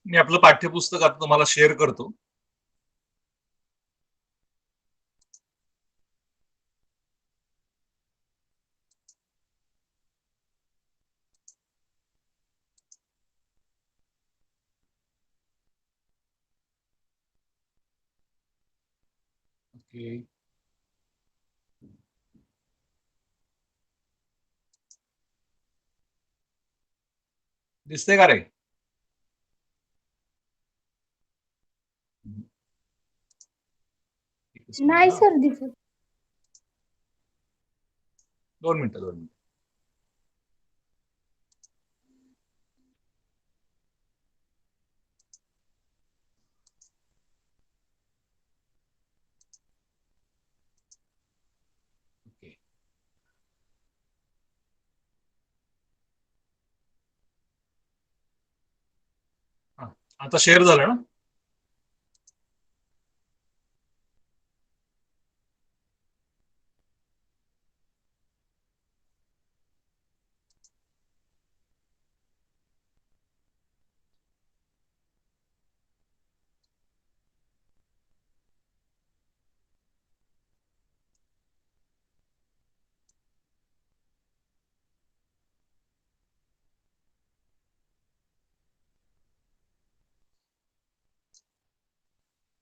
मी आपलं पाठ्यपुस्तक आता तुम्हाला शेअर करतो. ओके. दिसते का रे? नाही सर दिसत. 2 मिनिटं. ओके. हा, आता शेअर झालं ना?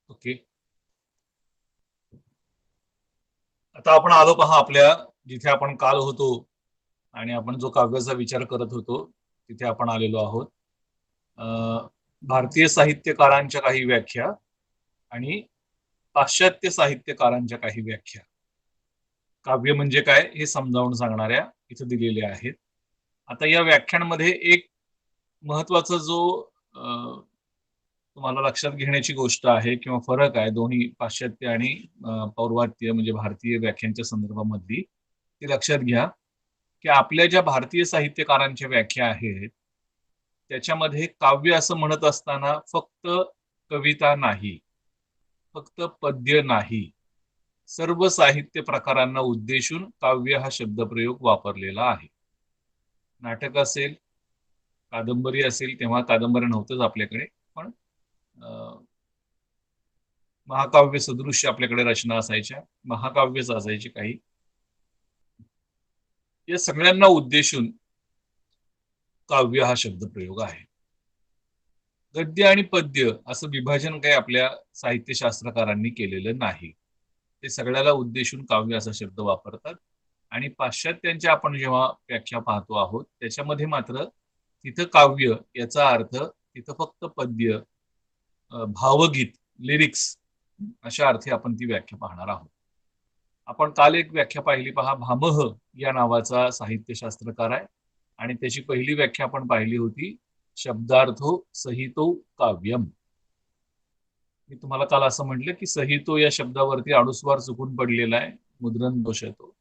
ओके. आता आपण आलो पहा आपल्या जिथे आपण काल होतो आणि आपण जो काव्याचा विचार करत होतो तिथे आपण आलेलो आहोत. भारतीय साहित्यकारांच्या काही व्याख्या आणि पाश्चात्य साहित्यकारांच्या काही व्याख्या. काव्य म्हणजे काय हे समजावून सांगणाऱ्या इथे दिलेल्या आहेत. आता या व्याख्यांमध्ये एक महत्वाचा जो तुम्हाला लक्षात घेण्याची गोष्ट आहे किंवा फरक आहे दोन्ही पाश्चात्य आणि पौर्वात्य म्हणजे भारतीय व्याख्यांच्या संदर्भामधली, ती लक्षात घ्या की आपल्या ज्या भारतीय साहित्यकारांच्या व्याख्या आहेत त्याच्यामध्ये काव्य असं म्हणत असताना फक्त कविता नाही, फक्त पद्य नाही, सर्व साहित्य प्रकारांना उद्देशून काव्य हा शब्दप्रयोग वापरलेला आहे. नाटक असेल, कादंबरी असेल, तेव्हा कादंबरी नव्हतंच आपल्याकडे, पण महाकाव्य सदृश्य आपल्याकडे रचना असायच्या, महाकाव्यच असायची काही. या सगळ्यांना उद्देशून काव्य हा शब्दप्रयोग आहे. गद्य आणि पद्य असं विभाजन काही आपल्या साहित्यशास्त्रकारांनी केलेलं नाही. ते सगळ्याला उद्देशून काव्य असा शब्द वापरतात. आणि पाश्चात्यांच्या आपण जेव्हा व्याख्या पाहतो आहोत त्याच्यामध्ये मात्र तिथं काव्य याचा अर्थ तिथं फक्त पद्य, भावगीत, लिरिक्स अशा अर्थी आपण ती व्याख्या पाहणार आहोत. आपण काल एक व्याख्या पाहिली पहा, भामह या नावाचा साहित्यशास्त्रकार आहे आणि त्याची पहिली व्याख्या आपण पाहिली होती, शब्दार्थो सहितो काव्यम. मी तुम्हाला काल असं म्हटलं की सहितो या शब्दावरती अनुस्वार चुकून पडलेला आहे, मुद्रण दोष येतो.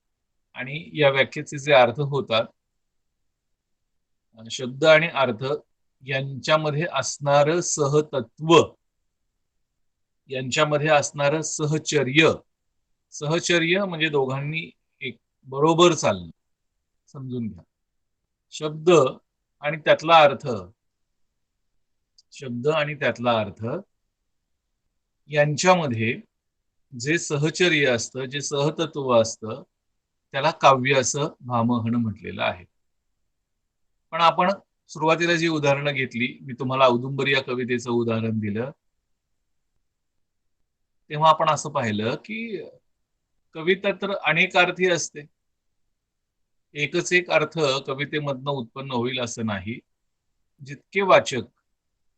आणि या व्याख्येचे जे अर्थ होतात, शब्द आणि अर्थ यांच्यामध्ये असणारं सहतत्व, यांच्यामध्ये असणारं सहचर्य, सहचर्य म्हणजे दोघांनी एक बरोबर चालणं, समजून घ्या. शब्द आणि त्यातला अर्थ, शब्द आणि त्यातला अर्थ यांच्यामध्ये जे सहचर्य असतं, जे सहतत्व असतं, त्याला काव्य असं भामहन म्हटलेलं आहे. पण आपण सुरुवातीला जी उदाहरणं घेतली, मी तुम्हाला औदुंबरी या कवितेचं उदाहरण दिलं, तेव्हा आपण असं पाहिलं की कविता तर अनेकार्थी असते. एकच एक अर्थ कवितेमधनं उत्पन्न होईल असं नाही. जितके वाचक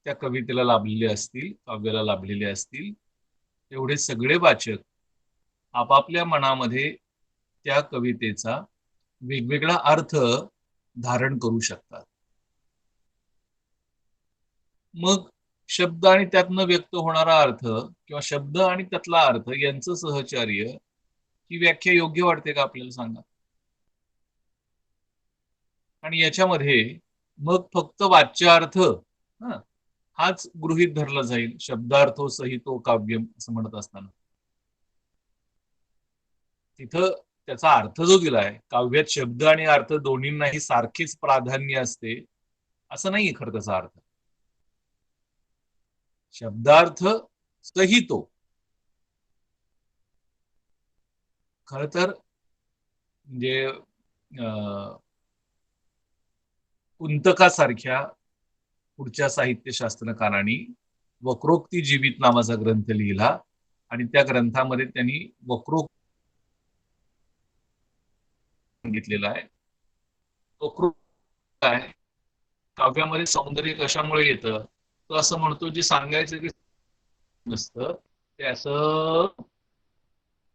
त्या कवितेला लाभलेले असतील, काव्याला लाभलेले असतील, तेवढे सगळे वाचक आपापल्या मनामध्ये त्या कवितेचा वेगवेगळा अर्थ धारण करू शकतात. मग शब्द आणि त्यातनं व्यक्त होणारा अर्थ किंवा शब्द आणि त्यातला अर्थ यांचं सहचार्य, ही व्याख्या योग्य वाटते का आपल्याला सांगा? आणि याच्यामध्ये मग फक्त वाच्यार्थ हाच गृहीत धरला जाईल, शब्दार्थो सहितो काव्यम असं म्हणत असताना. तिथं त्याचा अर्थ जो दिलाय, काव्यात शब्द आणि अर्थ दोन्हींनाही सारखीच प्राधान्य असते असं नाहीये खरं त्याचा अर्थ. शब्दार्थ सहितो. खर तर म्हणजे कुंतकासारख्या पुढच्या साहित्यशास्त्रकारांनी वक्रोक्ती जीवित नावाचा ग्रंथ लिहिला आणि त्या ग्रंथामध्ये त्यांनी वक्रोक्ती सांगितलेला आहे. वक्रोक्ती काय, काव्यामध्ये सौंदर्य कशामुळे येतं, तो असं म्हणतो जे सांगायचं की नसतं ते असं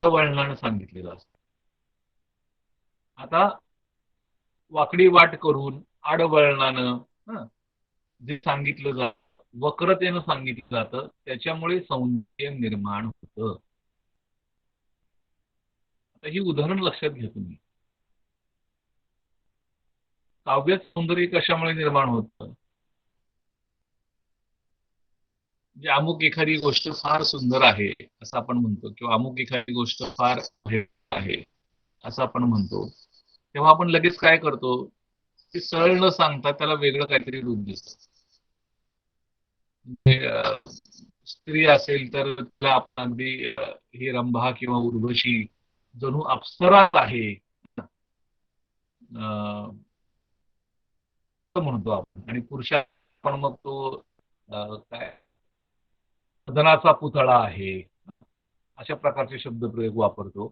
वळणानं सांगितलेलं असतं. आता वाकडी वाट करून आडवळणानं जे सांगितलं जातं, वक्रतेनं सांगितलं जातं, त्याच्यामुळे सौंदर्य निर्माण होतं. आता ही उदाहरण लक्षात घ्या तुम्ही. काव्यात सौंदर्य कशामुळे निर्माण होतं, म्हणजे अमुक एखादी गोष्ट फार सुंदर आहे असं आपण म्हणतो, किंवा अमुक एखादी गोष्ट फार आहे असं आपण म्हणतो, तेव्हा आपण लगेच काय करतो, की सरळ न सांगता त्याला वेगळं काहीतरी रूप दिसतं. स्त्री असेल तर तिला आपण अगदी ही रंभा किंवा उर्वशी जणू अप्सरा आहे असं म्हणतो आपण. आणि पुरुषा आपण मग तो काय सदनाचा पुतळा आहे अशा प्रकारचे शब्दप्रयोग वापरतो.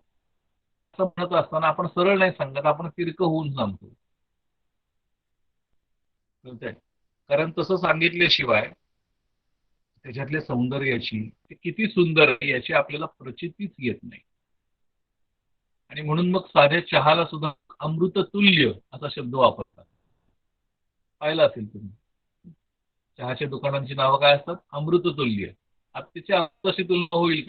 असं म्हणत असताना आपण सरळ नाही सांगत, आपण तिरकं होऊन सांगतो. कारण तसं सांगितल्याशिवाय त्याच्यातल्या सौंदर्याची, ते किती सुंदर आहे याची आपल्याला प्रचितीच येत नाही. आणि म्हणून मग साध्या चहाला सुद्धा अमृततुल्य असा शब्द वापरतात. पाहिलं असेल तुम्ही, चहाच्या दुकानांची नावं काय असतात, अमृततुल्य. आता त्याची कशी तुलना होईल.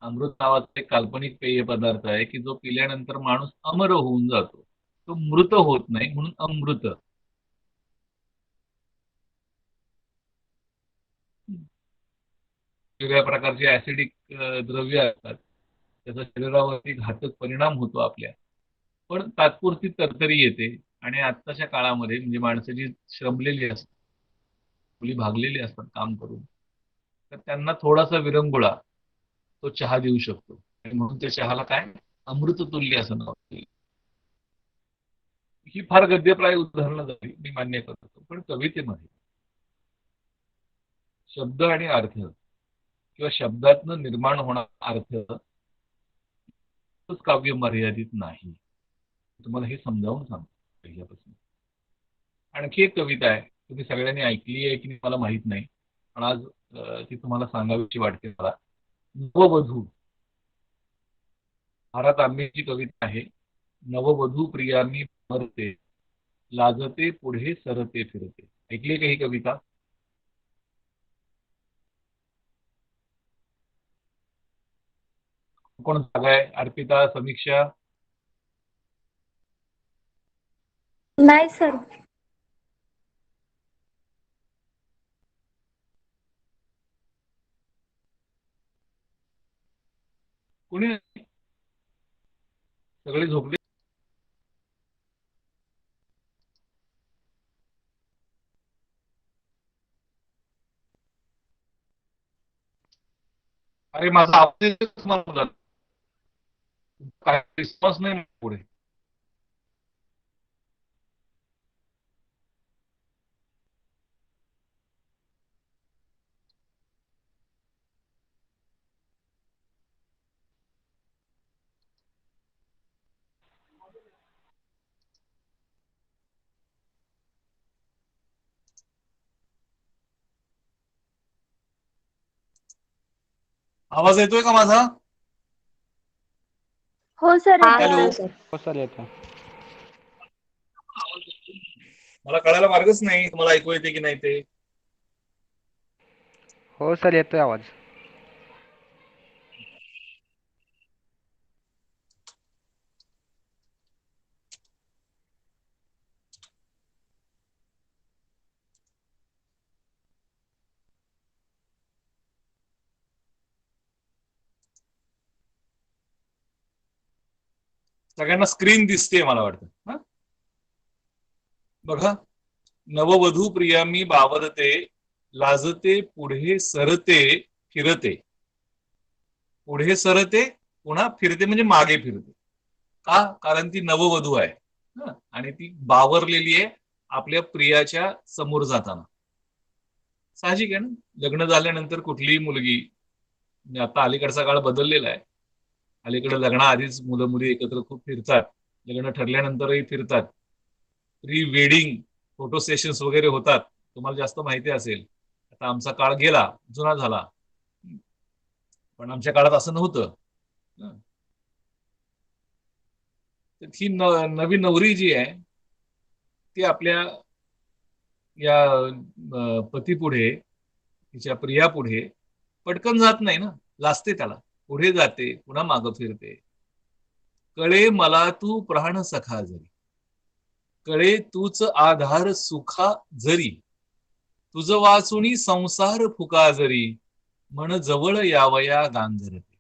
अमृत नावाचा एक काल्पनिक पेय पदार्थ आहे की जो पिल्यानंतर माणूस अमर होऊन जातो, तो मृत होत नाही, म्हणून अमृत. वेगवेगळ्या प्रकारचे ऍसिडिक द्रव्य असतात, त्याचा शरीरावरती घातक परिणाम होतो आपल्या. पण तात्पुरती तरतरी येते. आणि आत्ताच्या काळामध्ये म्हणजे माणसं जी श्रमलेली असतात, मुली भागलेली असतात काम करून, तर त्यांना थोडासा विरंगुळा तो चहा देऊ शकतो. आणि म्हणून त्या चहाला काय अमृततुल्य असं नाव दिलं. ही फार गद्यप्राय उदाहरणं झाली, मी मान्य करतो, पण कवितेमध्ये शब्द आणि अर्थ किंवा शब्दातनं निर्माण होणारा अर्थ काव्य मर्यादित नाही. तुम्हाला हे समजावून सांगतो पहिल्यापासून. आणखी एक कविता आहे, तुम्ही सगळ्यांनी ऐकली आहे की मला माहित नाही, पण आज ती तुम्हाला सांगावीची वाटते मला. नववधू, भारत तांबेची कविता आहे. नववधू प्रियामी मरते, लाजते पुढे सरते फिरते. ऐकली का ही कविता? कोण जागा आहे? अर्पिता, समीक्षा? नाही सर. कोणी नाही? सगळे झोपले? अरे माझा आवाज येतोय का तुम्हाला? काय रिस्पॉन्स नाही पुढे. आवाज येतोय का माझा? हो सर, हॅलो. येतोय सर. हो सर, येतो. मला कळायला मार्गच नाही तुम्हाला ऐकू येते की नाही ते. हो सर, येतोय आवाज. सगळ्यांना स्क्रीन दिसते मला वाटतं. बघा, नववधू प्रिया मी बावरते, लाजते पुढे सरते फिरते. पुढे सरते पुन्हा फिरते म्हणजे मागे फिरते. का? कारण ती नववधू आहे. आणि ती बावरलेली आहे आपल्या प्रियाच्या समोर जाताना. साहजिक आहे ना, लग्न झाल्यानंतर कुठलीही मुलगी, म्हणजे आता अलीकडचा काळ बदललेला आहे. अलीकडे लग्नाआधीच मुलं मुली एकत्र खूप फिरतात, लग्न ठरल्यानंतरही फिरतात, प्री वेडिंग फोटो सेशन्स वगैरे होतात. तुम्हाला जास्त माहिती असेल. आता आमचा काळ गेला, जुना झाला, पण आमच्या काळात असं नव्हतं. ही नवी नवरी जी आहे ती आपल्या या पतीपुढे, तिच्या प्रियापुढे पटकन जात नाही ना, लाजते त्याला. पुढे जाते पुन्हा मागं फिरते. कळे मला तू प्राण सखा जरी, कळे तूच आधार सुखा जरी, तुझ वाचुनी संसार फुका जरी, म्हण जवळ यावया गांधर्ते.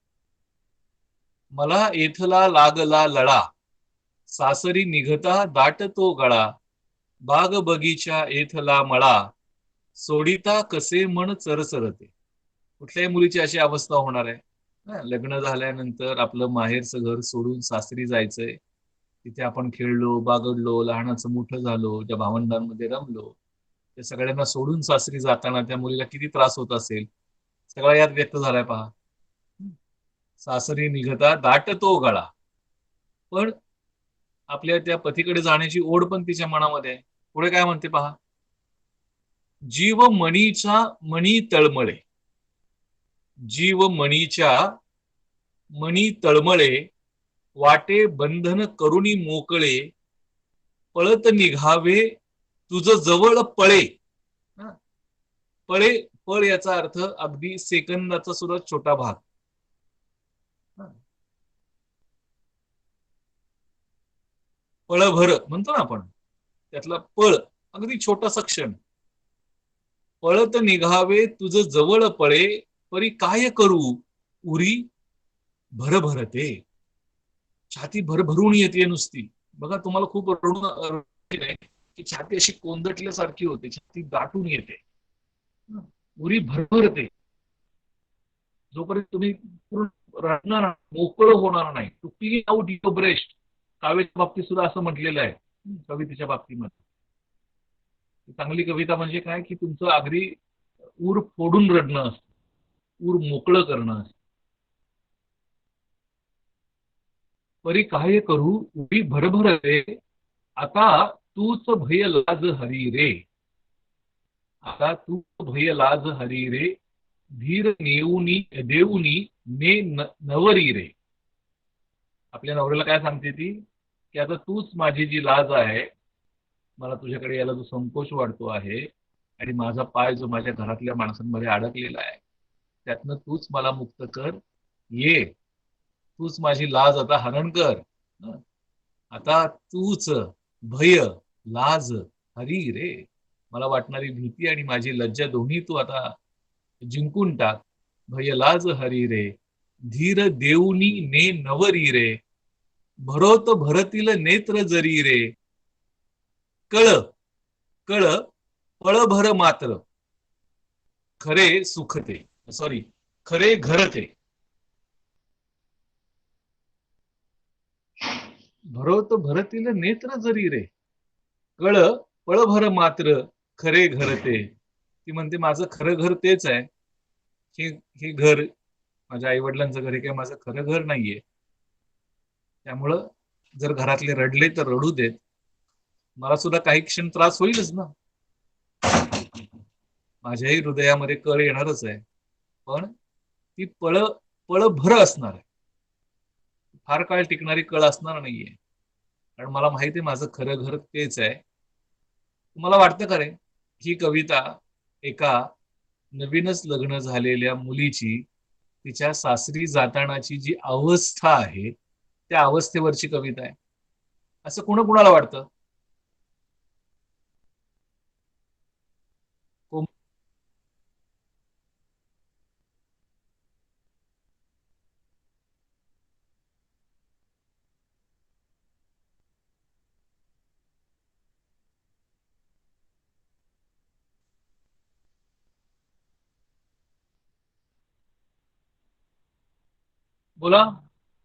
मला येथला लागला लळा, सासरी निघता दाटतो गळा, बाग बगीचा येथला मळा, सोडिता कसे मन चरचरते. कुठल्याही मुलीची अशी अवस्था होणार आहे. लग्न झाल्यानंतर आपलं माहेरचं घर सोडून सासरी जायचंय. तिथे आपण खेळलो, बागडलो, लहानाचं मोठं झालो, त्या भावंडांमध्ये रमलो. त्या सगळ्यांना सोडून सासरी जाताना त्या मुलीला किती त्रास होत असेल, सगळा यात व्यक्त झालाय पहा. सासरी निघता दाटतो गळा. पण आपल्या त्या पतीकडे जाण्याची ओढ पण तिच्या मनामध्ये आहे. पुढे काय म्हणते पहा. जीव मणीचा मणी तळमळे, जीव मणीच्या मणी तळमळे, वाटे बंधन करुणी मोकळे, पळत निघावे तुझ जवळ पळे. पळे, पळ याचा अर्थ अगदी सेकंदाचा सुद्धा छोटा भाग. पळभर म्हणतो ना आपण, त्यातला पळ अगदी छोटासा क्षण. पळत निघावे तुझ जवळ पळे, परी काय करू उरी भरभरते. छाती भरभरून येते नुसती. बघा, तुम्हाला खूप रडून की छाती अशी कोंदटल्यासारखी होते, छाती दाटून येते, उरी भरभरते. जोपर्यंत तुम्ही रडणार, मोकळं होणार नाही, to clean out your breast. काव्याच्या बाबतीत सुद्धा असं म्हटलेलं आहे, कवितेच्या बाबतीमध्ये. चांगली कविता म्हणजे काय, की तुमचं अगदी ऊर फोडून रडणं असतं, ऊर मोकळं करणं असतं. परी काय करू उभी भरभर रे, आता तूच भय लाज हरी रे, आता तू भय लाज हरी रे, धीर नेऊनी देऊनी ने नवरी रे. आपल्या नवऱ्याला काय सांगते ती, की आता तूच माझी जी लाज आहे, मला तुझ्याकडे यायला जो संकोच वाटतो आहे, आणि माझा पाय जो माझ्या घरातल्या माणसांमध्ये अडकलेला आहे, त्यातनं तूच मला मुक्त कर. ये, तूच माझी लाज आता हरण कर. आता तूच भय लाज हरी रे, मला वाटणारी भीती आणि माझी लज्जा दोन्ही तू आता जिंकून टाक. भय लाज हरी रे, धीर देऊनी ने नवरी रे, भरोत भरतील नेत्र जरी रे, कळ कळ पळभर मात्र, खरे सुखते, सॉरी, खरे घरते. भरोत भरतील नेत्र जरी रे, कळ पळभर मात्र, खरे घरते. ती म्हणते माझं खरं घर तेच आहे. हे घर माझ्या आई वडिलांचं घर, हे काही माझं खरं घर नाहीये. त्यामुळं जर घरातले रडले तर रडू देत, मला सुद्धा काही क्षण त्रास होईलच ना. माझ्याही हृदयामध्ये कळ येणारच आहे, पण ती पळभर असणार आहे, फार काळ टिकणारी कळ असणार नाहीये. कारण मला माहिती आहे माझं खरं घर तेच आहे. तुम्हाला वाटतं का रे, ही कविता एका नवीनच लग्न झालेल्या मुलीची तिच्या सासरी जातानाची जी अवस्था आहे, त्या अवस्थेवरची कविता आहे, असं कुणाला वाटतं? बोला.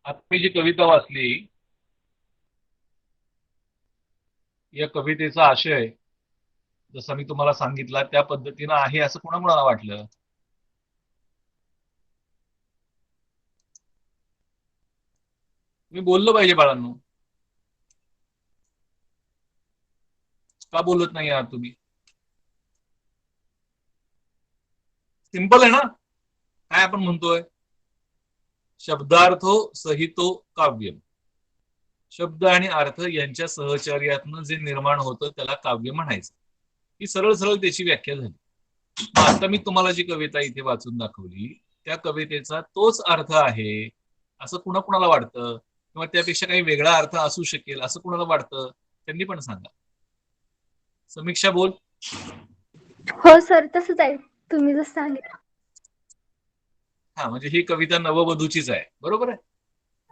आता मी जी कविता वाचली, या कवितेचा आशय जसा मी तुम्हाला सांगितला त्या पद्धतीनं आहे असं कोणाला वाटलं? मी बोललो पाहिजे बाळांनो, का बोलत नाही आहात तुम्ही? सिंपल आहे ना? काय आपण म्हणतोय? शब्दार्थो सहितो काव्यम. शब्द आणि अर्थ यांच्या सहचर्यातनं जे निर्माण होतं त्याला काव्य म्हणायचं. ही सरळ सरळ त्याची व्याख्या झाली. आता मी तुम्हाला जी कविता इथे वाचून दाखवली त्या कवितेचा तोच अर्थ आहे असं कुणाला वाटतं, किंवा त्यापेक्षा काही वेगळा अर्थ असू शकेल असं कुणाला वाटतं? त्यांनी पण सांगा. समीक्षा बोल. हो सर, तसंच आहे तुम्ही जसं सांगितलं. हा, म्हणजे ही कविता नववधूचीच आहे, बरोबर आहे?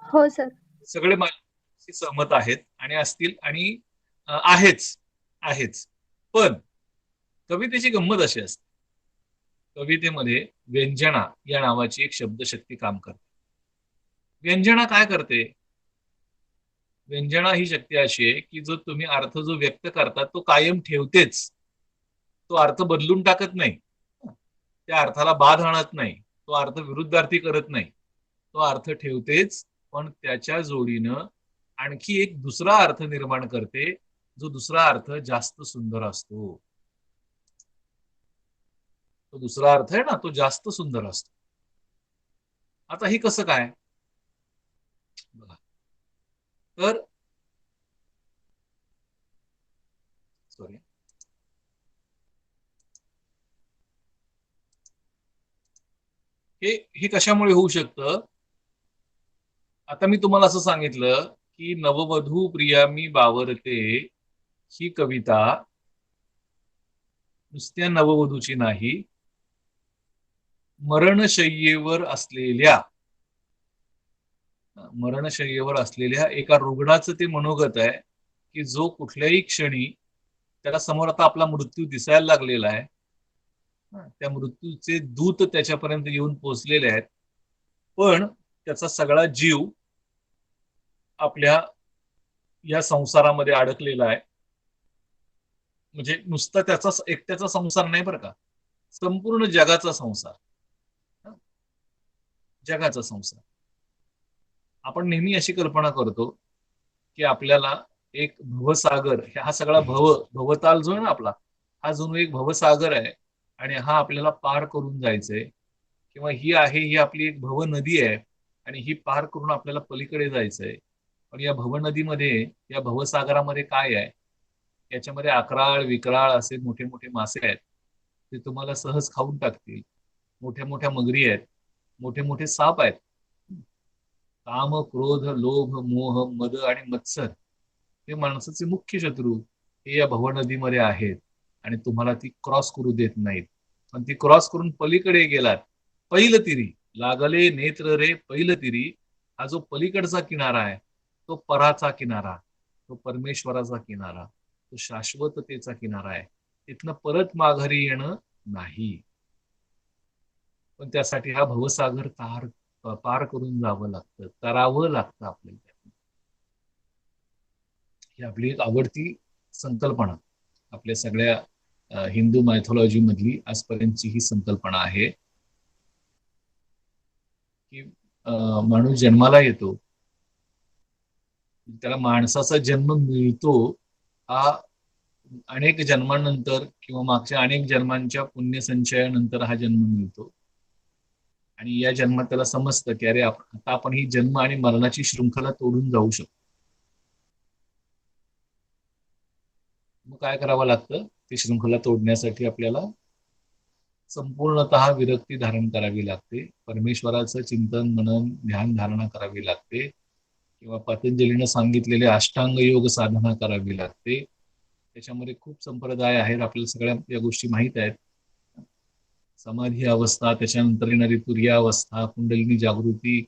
हो सर. सगळे माझ्याशी सहमत आहेत आणि असतील आणि आहेच आहेच. पण कवितेची गंमत अशी असते, कवितेमध्ये व्यंजना या नावाची एक शब्दशक्ती काम करते. व्यंजना काय करते? व्यंजना ही शक्ती अशी आहे की जो तुम्ही अर्थ जो व्यक्त करता तो कायम ठेवतेच. तो अर्थ बदलून टाकत नाही, त्या अर्थाला बाध आणत नाही, तो अर्थ विरुद्धार्थी करत नाही, तो अर्थ ठेवतेच, पण त्याच्या जोडीनं आणखी एक दुसरा अर्थ निर्माण करते, जो दुसरा अर्थ जास्त सुंदर असतो. तो दुसरा अर्थ आहे ना, तो जास्त सुंदर असतो. आता ही कसं काय बघा. तर सॉरी, हे कशामुळे होऊ शकतं? आता मी तुम्हाला असं सांगितलं की नववधू प्रिया मी बावरते ही कविता नुसत्या नववधूची नाही, मरणशय्येवर असलेल्या एका रुग्णाचं ते मनोगत आहे की जो कुठल्याही क्षणी त्याला समोर आता आपला मृत्यू दिसायला लागलेला आहे, त्या मृत्यूचे दूत त्याच्यापर्यंत येऊन पोहोचलेले आहेत, पण त्याचा सगळा जीव आपल्या या संसारामध्ये अडकलेला आहे. म्हणजे नुसता त्याचा एकट्याचा संसार नाही बरं का, संपूर्ण जगाचा संसार. जगाचा संसार. आपण नेहमी अशी कल्पना करतो की आपल्याला एक भवसागर, हा सगळा भवताल जो आहे ना आपला, हा जणू एक भवसागर आहे आणि हा आपल्याला पार करून जायचंय, किंवा ही आपली एक भव नदी आहे आणि ही पार करून आपल्याला पलीकडे जायचंय. पण या भवनदीमध्ये, या भवसागरामध्ये काय आहे? याच्यामध्ये अकराळ विकराळ असे मोठे मोठे मासे आहेत, ते तुम्हाला सहज खाऊन टाकतील. मोठ्या मोठ्या मगरी आहेत, मोठे मोठे साप आहेत. काम क्रोध लोभ मोह मद आणि मत्सर हे माणसाचे मुख्य शत्रू हे या भवनदीमध्ये आहेत आणि तुम्हाला ती क्रॉस करू देत नाहीत. पण ती क्रॉस करून पलीकडे गेलात, पहिलं तिरी लागले नेत्र रे पहिलं तिरी, हा जो पलीकडचा किनारा आहे तो पराचा किनारा, तो परमेश्वराचा किनारा, तो शाश्वततेचा किनारा आहे. तिथनं परत माघारी येणं नाही, पण त्यासाठी हा भवसागर पार करून जावं लागतं, करावं लागतं आपल्याला. ही आपली एक आवडती संकल्पना, आपल्या सगळ्या हिंदू मायथॉलॉजी मधली आजपर्यंतची ही संकल्पना आहे की माणूस जन्माला येतो, त्याला माणसाचा जन्म मिळतो हा अनेक जन्मानंतर किंवा मागच्या अनेक जन्मांच्या पुण्यसंचयानंतर हा जन्म मिळतो. आणि या जन्मात त्याला समजतं की अरे आता आपण ही जन्म आणि मरणाची शृंखला तोडून जाऊ शकतो. मग काय करावं लागतं? ती शृंखला तोडण्यासाठी आपल्याला संपूर्णतः विरक्ती धारण करावी लागते, परमेश्वराचं चिंतन मनन ध्यान धारणा करावी लागते, किंवा पतंजलीनं सांगितलेले अष्टांग योग साधना करावी लागते. त्याच्यामध्ये खूप संप्रदाय आहेत, आपल्याला सगळ्या या गोष्टी माहीत आहेत. समाधी अवस्था, त्याच्यानंतर येणारी तुर्या अवस्था, कुंडलिनी जागृती,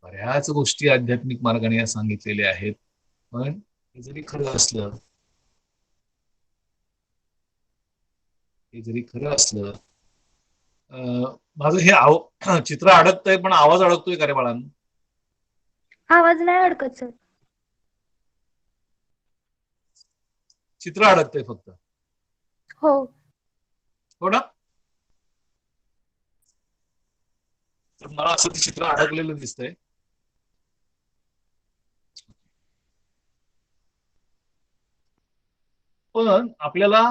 बऱ्याच गोष्टी आध्यात्मिक मार्गाने सांगितलेल्या आहेत. पण हे जरी खरं असलं, माझं हे चित्र अडकतंय पण आवाज अडकतोय का रे बाळांनो? आवाज नाही अडकत सर. चित्र अडकतंय फक्त. हो. हो ना? तर मला असं ते चित्र अडकलेलं दिसतंय. पण आपल्याला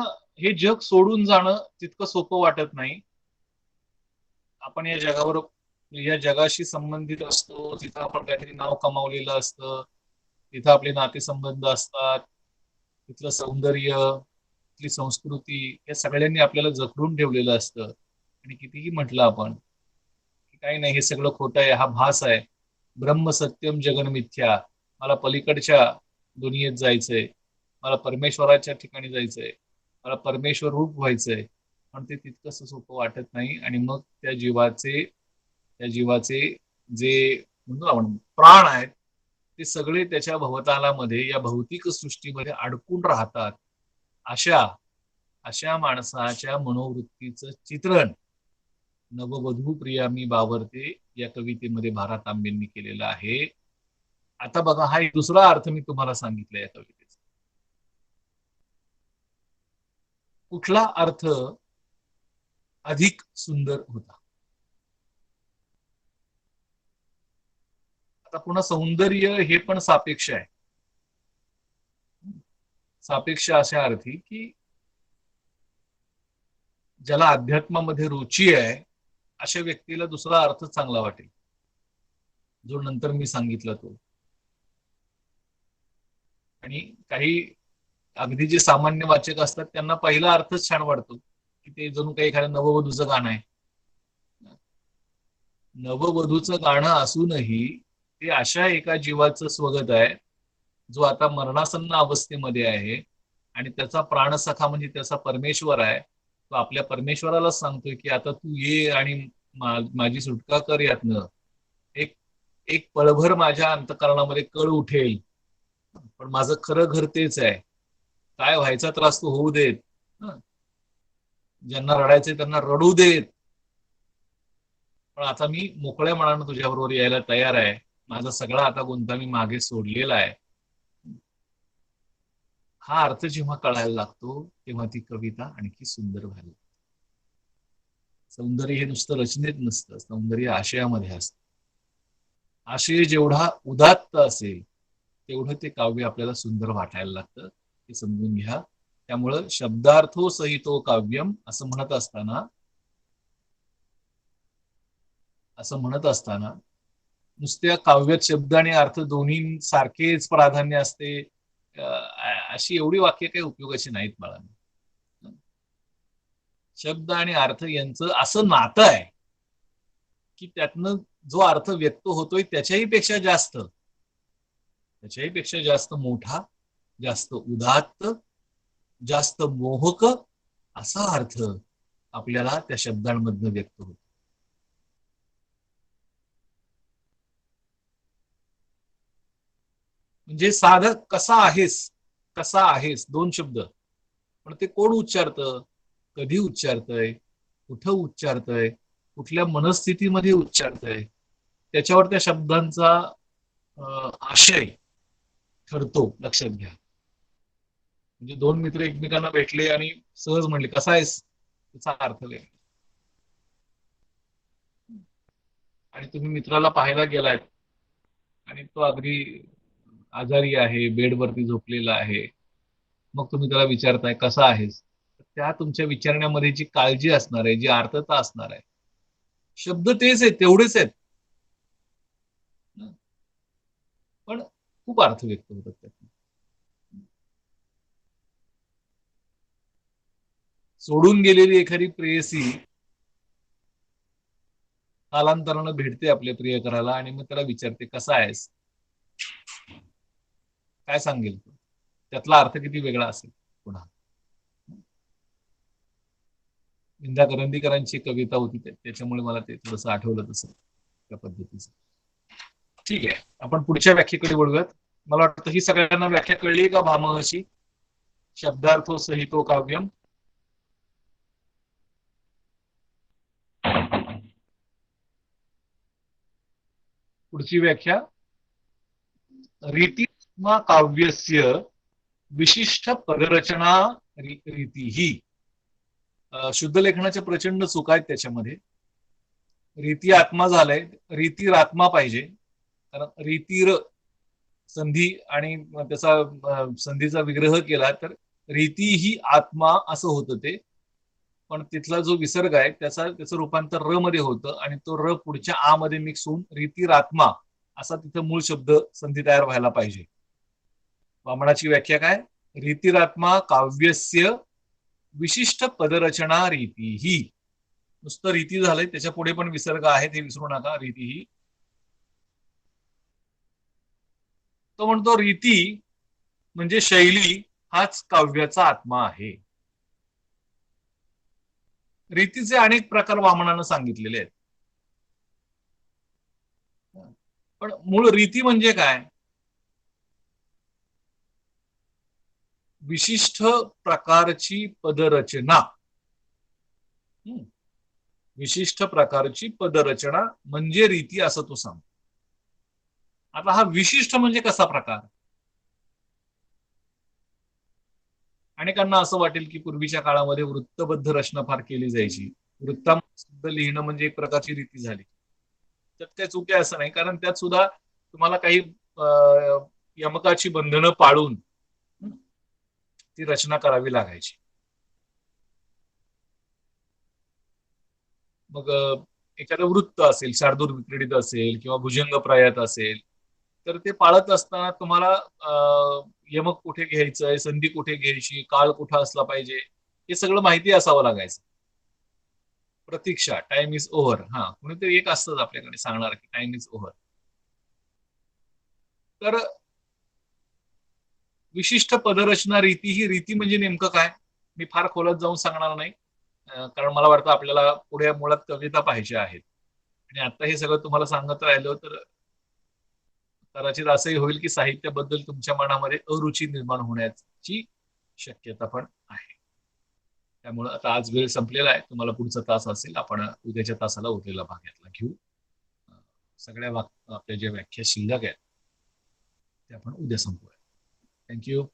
हे जग सोडून जाणं तितकं सोपं वाटत नाही. आपण या जगाशी संबंधित असतो, तिथं आपण काहीतरी नाव कमावलेलं असतं, तिथं आपले नातेसंबंध असतात, तिथलं सौंदर्य, तिथली संस्कृती या सगळ्यांनी आपल्याला जखडून ठेवलेलं असतं. आणि कितीही म्हटलं आपण की काही नाही, हे सगळं खोटं आहे, हा भास आहे, ब्रह्म सत्यम जगन मिथ्या, मला पलीकडच्या दुनियेत जायचंय, मला परमेश्वराच्या ठिकाणी जायचंय, मला परमेश्वर रूप व्हायचंय. पण ते तितकंस सोपं वाटत नाही. आणि मग त्या जीवाचे जे म्हणतो आपण प्राण आहेत ते सगळे त्याच्या भवतालामध्ये या भौतिक सृष्टीमध्ये अडकून राहतात. अशा अशा माणसाच्या मनोवृत्तीचं चित्रण नववधू प्रिया मी बावरते या कवितेमध्ये भा. रा. तांबेंनी केलेलं आहे. आता बघा, हा एक दुसरा अर्थ मी तुम्हाला सांगितला या कवितेचा. कुठला अर्थ अधिक सुंदर होता? आता पुन्हा सौंदर्य हे पण सापेक्ष आहे. सापेक्ष अशा अर्थी की ज्याला अध्यात्मामध्ये रुची आहे अशा व्यक्तीला दुसरा अर्थ चांगला वाटेल, जो नंतर मी सांगितला तो. आणि काही अगदी जे सामान्य वाचक असतात त्यांना पहिला अर्थच छान वाटतो, की ते जणू काही एखाद्या नववधूचं गाणं आहे. नववधूचं गाणं असूनही ते अशा एका जीवाचं स्वगत आहे जो आता मरणासन्न अवस्थेमध्ये आहे आणि त्याचा प्राणसखा म्हणजे त्याचा परमेश्वर आहे. तो आपल्या परमेश्वराला सांगतोय की आता तू ये आणि माझी सुटका कर यातनं. एक एक पळभर माझ्या अंतःकरणामध्ये कळ उठेल, पण माझं खरं घर तेच आहे. काय व्हायचा त्रास तो होऊ देत, ज्यांना रडायचे त्यांना रडू देत, पण आता मी मोकळ्या मनानं तुझ्याबरोबर यायला तयार आहे. माझा सगळा आता गुंता मी मागे सोडलेला आहे. हा अर्थ जेव्हा कळायला लागतो तेव्हा ती कविता आणखी सुंदर व्हायला लागते. सौंदर्य हे नुसतं रचनेत नसतं, सौंदर्य आशयामध्ये असतं. आशय जेवढा उदात्त असेल तेवढं ते काव्य आपल्याला सुंदर वाटायला लागतं, हे समजून घ्या. त्यामुळं शब्दार्थो सहितो काव्यम असं म्हणत असताना नुसत्या काव्यात शब्द आणि अर्थ दोन्ही सारखेच प्राधान्य असते अशी एवढी वाक्य काही उपयोगाची नाहीत बाळांनो. शब्द आणि अर्थ यांचं असं नातं आहे की त्यातनं जो अर्थ व्यक्त होतोय त्याच्याही पेक्षा जास्त मोठा, जास्त उदात्त, जास्त मोहक असा अर्थ आपल्याला त्या शब्दांमधनं व्यक्त होतो. म्हणजे साधं कसा आहेस दोन शब्द, पण ते कोण उच्चारतं, कधी उच्चारतंय, कुठं उच्चारतंय, कुठल्या मनस्थितीमध्ये उच्चारतंय, त्याच्यावर त्या शब्दांचा आशय ठरतो. लक्षात घ्या. म्हणजे दोन मित्र एकमेकांना भेटले आणि सहज म्हणले कसा आहेस, त्याचा अर्थ वेगळा. आणि तुम्ही मित्राला पाहायला गेलात आणि तो अगदी आजारी आहे, बेडवरती झोपलेला आहे, मग तुम्ही त्याला विचारताय कसा आहेस, त्या तुमच्या विचारण्यामध्ये जी काळजी असणार आहे, जी आर्तता असणार आहे, शब्द तेच आहेत, तेवढेच आहेत, पण खूप अर्थ व्यक्त होतात त्यात. सोडून गेलेली एखादी प्रेयसी कालांतरानं भेटते आपल्या प्रियकराला आणि मग त्याला विचारते कसा आहेस, काय सांगेल तो, त्यातला अर्थ किती वेगळा असेल. पुन्हा विंदा करंदीकरांची कविता होती त्याच्यामुळे मला ते थोडंसं आठवलं तसं त्या पद्धतीचं. ठीक आहे, आपण पुढच्या व्याख्येकडे वळूयात. मला वाटतं ही सगळ्यांना व्याख्या कळली का भामहशी? शब्दार्थो सहितो काव्यम. पुढची व्याख्या रीतिमा काव्यस्य विशिष्ट पदरचना रीती ही. शुद्ध लेखनाच्या प्रचंड चुका आहेत त्याच्यामध्ये. रीती आत्मा झालंय, रीतीर आत्मा पाहिजे. कारण रीतीर संधी आणि त्याचा संधीचा विग्रह केला तर रीती ही आत्मा असं होतं ते. पण तिथला जो विसर्ग आहे त्याचं रूपांतर र मध्ये होतं आणि तो र पुढच्या आ मध्ये मिक्स होऊन रीतीर आत्मा असा तिथं मूळ शब्द संधी तयार व्हायला पाहिजे. वामनाची व्याख्या काय? रीतिरात्मा काव्यस्य विशिष्ट पदरचना रीती ही. नुसतं रीती झालंय, त्याच्या पुढे पण विसर्ग आहे, ते विसरू नका. रीती ही. तो म्हणतो रीती म्हणजे शैली हाच काव्याचा आत्मा आहे. रीतीचे अनेक प्रकार वामनानं सांगितलेले आहेत. पण मूळ रीती म्हणजे काय? विशिष्ट प्रकारची पदरचना. विशिष्ट प्रकारची पदरचना म्हणजे रीती असं तो सांगतो. आता हा विशिष्ट म्हणजे कसा प्रकार? अनेकांना असं वाटेल की पूर्वीच्या काळामध्ये वृत्तबद्ध रचना फार केली जायची. वृत्तामध्ये लिहिणं म्हणजे एक प्रकारची रीती झाली. त्यात काय चूक आहे असं नाही, कारण त्यात सुद्धा तुम्हाला काही यमकाची बंधनं पाळून ती रचना करावी लागायची. मग एखादं वृत्त असेल, शार्दूल विक्रीडित असेल किंवा भुजंग प्रयात असेल, तर ते पाळत असताना तुम्हाला यमक कुठे घ्यायचंय, संधी कुठे घ्यायची, काळ कुठं असला पाहिजे, हे सगळं माहिती असावं लागायचं. प्रतीक्षा, टाइम इज ओव्हर. कुणीतरी एक असतंच आपल्याकडे सांगणार की टाइम इज ओव्हर. तर विशिष्ट पदरचना रीती ही रीती म्हणजे नेमकं काय मी फार खोलात जाऊन सांगणार नाही, कारण मला वाटतं आपल्याला पुढे मुळात कविता पाहिजे आहेत. आणि आता हे सगळं तुम्हाला सांगत राहिलो तर कदाचित असंही होईल की साहित्याबद्दल तुमच्या मनामध्ये अरुची निर्माण होण्याची शक्यता पण आहे. त्यामुळे आता आज वेळ संपलेला आहे. तुम्हाला पुढचा तास असेल, आपण उद्याच्या तासाला उरलेला भाग यातला घेऊ. सगळ्या आपल्या ज्या व्याख्या शिल्लक आहेत त्या आपण उद्या संपवूया. थँक्यू.